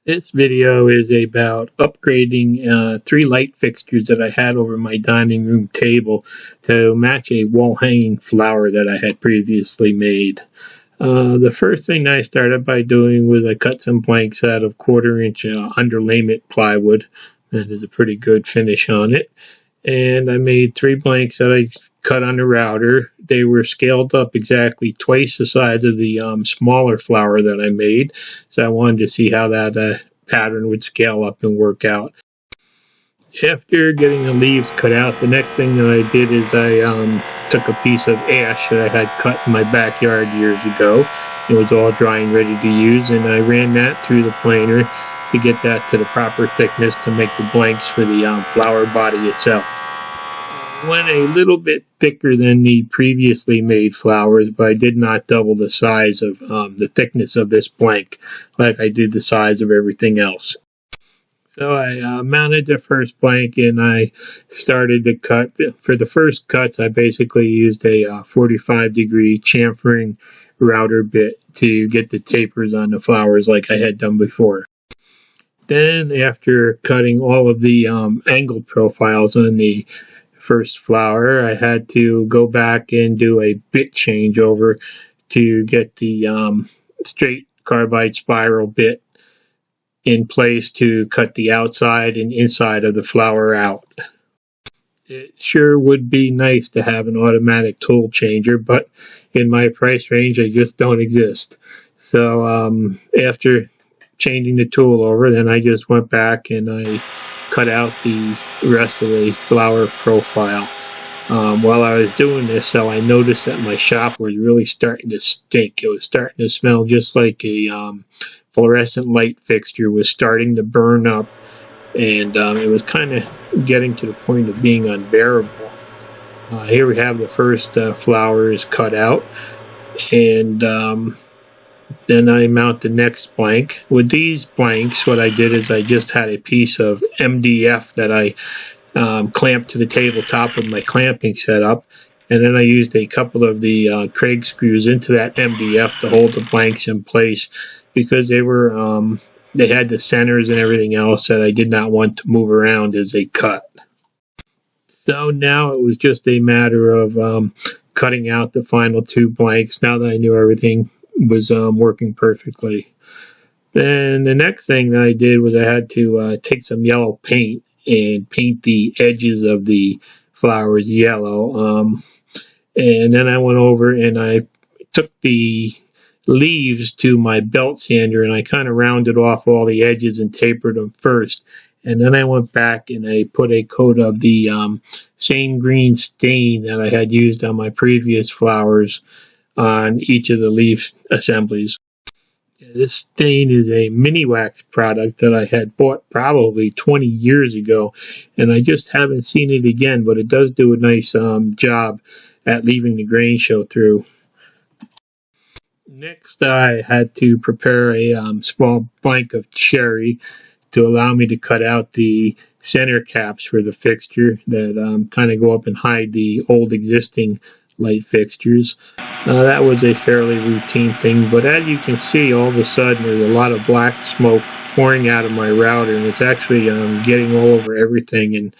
This video is about upgrading 3 light fixtures that I had over my dining room table to match a wall hanging flower that I had previously made. The first thing I started by doing was I cut some blanks out of 1/4 inch underlayment plywood. That is a pretty good finish on it. And I made 3 blanks that I cut on the router. They were scaled up exactly twice the size of the smaller flower that I made, so I wanted to see how that pattern would scale up and work out. After getting the leaves cut out, the next thing that I did is I took a piece of ash that I had cut in my backyard years ago. It was all dry and ready to use, and I ran that through the planer to get that to the proper thickness to make the blanks for the flower body itself. Went a little bit thicker than the previously made flowers, but I did not double the size of the thickness of this blank like I did the size of everything else. So I mounted the first blank and I started to cut. For the first cuts, I basically used a 45-degree chamfering router bit to get the tapers on the flowers like I had done before. Then after cutting all of the angle profiles on the first flower, I had to go back and do a bit changeover to get the straight carbide spiral bit in place to cut the outside and inside of the flower out. It sure would be nice to have an automatic tool changer, but in my price range they just don't exist. So after changing the tool over, then I just went back and I cut out the rest of the flower profile. While I was doing this, so I noticed that my shop was really starting to stink. It was starting to smell just like a fluorescent light fixture was starting to burn up, and it was kind of getting to the point of being unbearable. Here we have the first flowers cut out, and then I mount the next blank. With these blanks, what I did is I just had a piece of MDF that I clamped to the tabletop with my clamping setup, and then I used a couple of the Craig screws into that MDF to hold the blanks in place, because they had the centers and everything else that I did not want to move around as they cut. So now it was just a matter of cutting out the final 2 blanks now that I knew everything was working perfectly. Then the next thing that I did was I had to take some yellow paint and paint the edges of the flowers yellow. And then I went over and I took the leaves to my belt sander and I kind of rounded off all the edges and tapered them first. And then I went back and I put a coat of the same green stain that I had used on my previous flowers on each of the leaf assemblies. This stain is a mini wax product that I had bought probably 20 years ago, and I just haven't seen it again, but it does do a nice job at leaving the grain show through. Next, I had to prepare a small blank of cherry to allow me to cut out the center caps for the fixture that kind of go up and hide the old existing light fixtures. That was a fairly routine thing, but as you can see, all of a sudden there's a lot of black smoke pouring out of my router, and it's actually getting all over everything and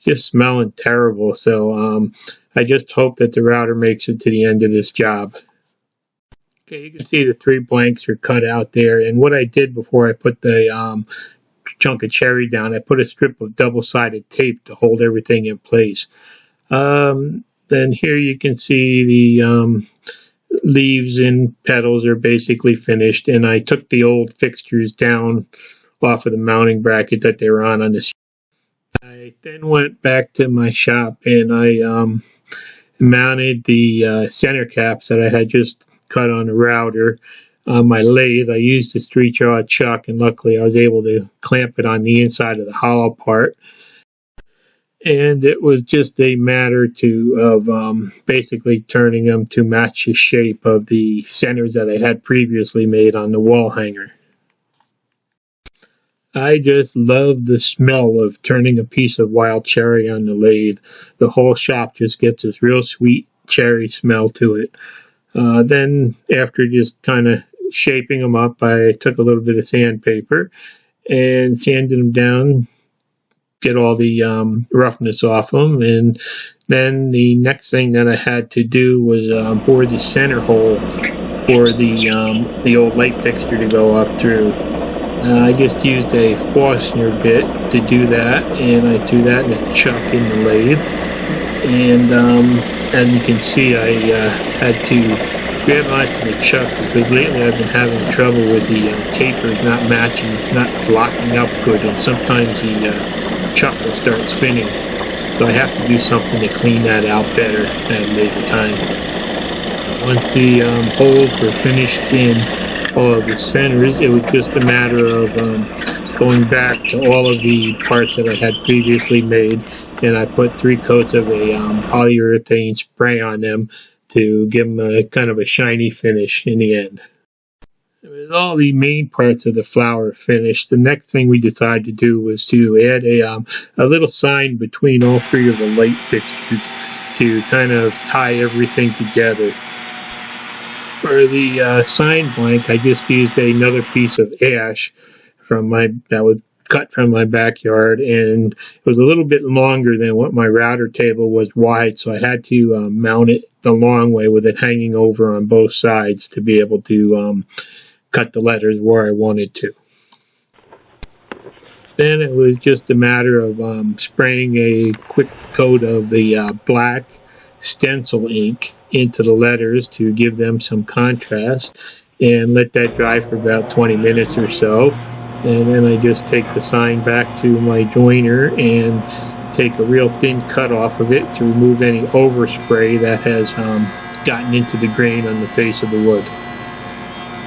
just smelling terrible. So I just hope that the router makes it to the end of this job. Okay, you can see the 3 blanks are cut out there, and what I did before I put the chunk of cherry down, I put a strip of double-sided tape to hold everything in place. Then here you can see the leaves and petals are basically finished, and I took the old fixtures down off of the mounting bracket that they were on this. I then went back to my shop and I mounted the center caps that I had just cut on the router on my lathe. I used a 3/8 chuck, and luckily I was able to clamp it on the inside of the hollow part. And it was just a matter of basically turning them to match the shape of the centers that I had previously made on the wall hanger. I just love the smell of turning a piece of wild cherry on the lathe. The whole shop just gets this real sweet cherry smell to it. Then after just kind of shaping them up, I took a little bit of sandpaper and sanded them down, get all the roughness off them. And then the next thing that I had to do was bore the center hole for the old light fixture to go up through. I just used a Forstner bit to do that, and I threw that in a chuck in the lathe. And as you can see, I had to grab onto the chuck because lately I've been having trouble with the tapers not matching, not locking up good, and sometimes the chuck will start spinning. So I have to do something to clean that out better at a later time. Once the holes were finished in all of the centers, it was just a matter of going back to all of the parts that I had previously made, and I put 3 coats of a polyurethane spray on them to give them a kind of a shiny finish in the end. With all the main parts of the flower finished, the next thing we decided to do was to add a little sign between all 3 of the light fixtures to kind of tie everything together. For the sign blank, I just used another piece of ash that was cut from my backyard, and it was a little bit longer than what my router table was wide, so I had to mount it the long way with it hanging over on both sides to be able to cut the letters where I wanted to. Then it was just a matter of spraying a quick coat of the black stencil ink into the letters to give them some contrast, and let that dry for about 20 minutes or so. And then I just take the sign back to my joiner and take a real thin cut off of it to remove any overspray that has gotten into the grain on the face of the wood.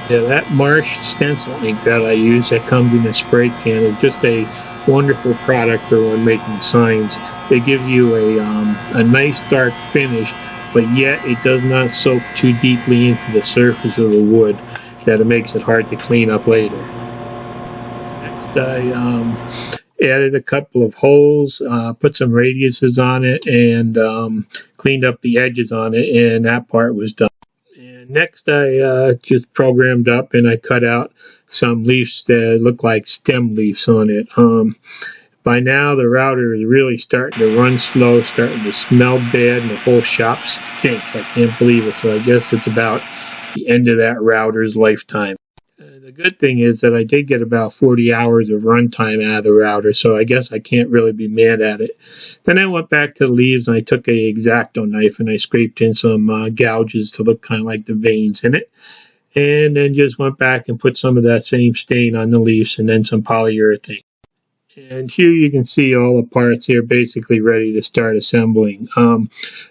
Yeah, that Marsh stencil ink that I use that comes in a spray can is just a wonderful product for when making signs. They give you a nice dark finish, but yet it does not soak too deeply into the surface of the wood that it makes it hard to clean up later. Next, I added a couple of holes, put some radiuses on it, and cleaned up the edges on it, and that part was done. And next, I just programmed up and I cut out some leaves that look like stem leaves on it. By now, the router is really starting to run slow, starting to smell bad, and the whole shop stinks. I can't believe it. So I guess it's about the end of that router's lifetime. The good thing is that I did get about 40 hours of runtime out of the router, so I guess I can't really be mad at it. Then I went back to the leaves and I took a X-Acto knife and I scraped in some gouges to look kind of like the veins in it. And then just went back and put some of that same stain on the leaves and then some polyurethane. And here you can see all the parts here basically ready to start assembling.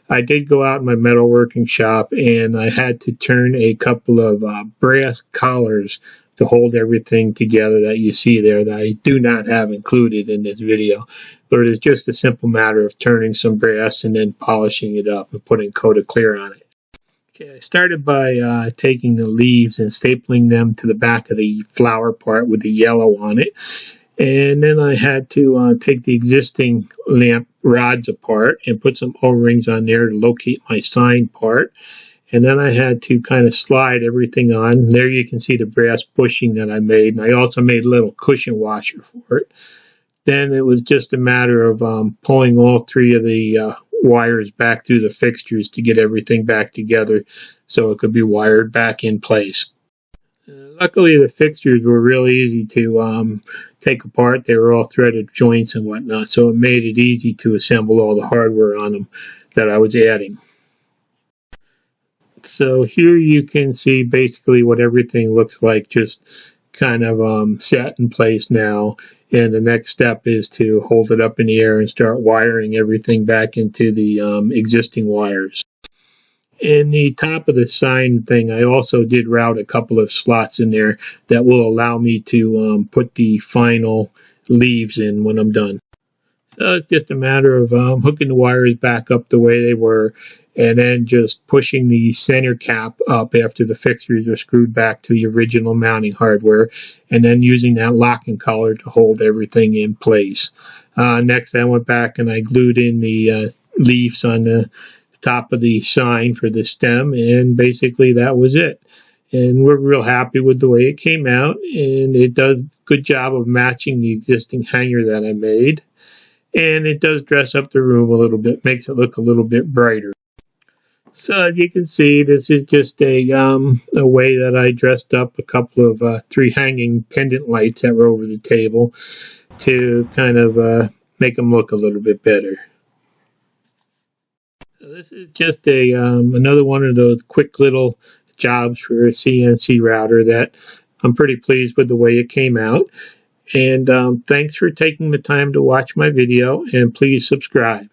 I did go out in my metalworking shop and I had to turn a couple of brass collars to hold everything together that you see there that I do not have included in this video. But it is just a simple matter of turning some brass and then polishing it up and putting a coat of clear on it. Okay, I started by taking the leaves and stapling them to the back of the flower part with the yellow on it. And then I had to take the existing lamp rods apart and put some O-rings on there to locate my sign part. And then I had to kind of slide everything on. There you can see the brass bushing that I made. And I also made a little cushion washer for it. Then it was just a matter of pulling all 3 of the wires back through the fixtures to get everything back together so it could be wired back in place. Luckily, the fixtures were really easy to take apart. They were all threaded joints and whatnot, so it made it easy to assemble all the hardware on them that I was adding. So here you can see basically what everything looks like, just kind of set in place now. And the next step is to hold it up in the air and start wiring everything back into the existing wires. In the top of the sign thing, I also did route a couple of slots in there that will allow me to put the final leaves in when I'm done. So it's just a matter of hooking the wires back up the way they were, and then just pushing the center cap up after the fixtures are screwed back to the original mounting hardware, and then using that locking collar to hold everything in place. Next, I went back and I glued in the leaves on the top of the sign for the stem, and basically that was it. And we're real happy with the way it came out, and it does a good job of matching the existing hanger that I made. And it does dress up the room a little bit, makes it look a little bit brighter. So as you can see, this is just a way that I dressed up a couple of 3 hanging pendant lights that were over the table to kind of make them look a little bit better. So this is just a another one of those quick little jobs for a CNC router that I'm pretty pleased with the way it came out. And thanks for taking the time to watch my video, and please subscribe.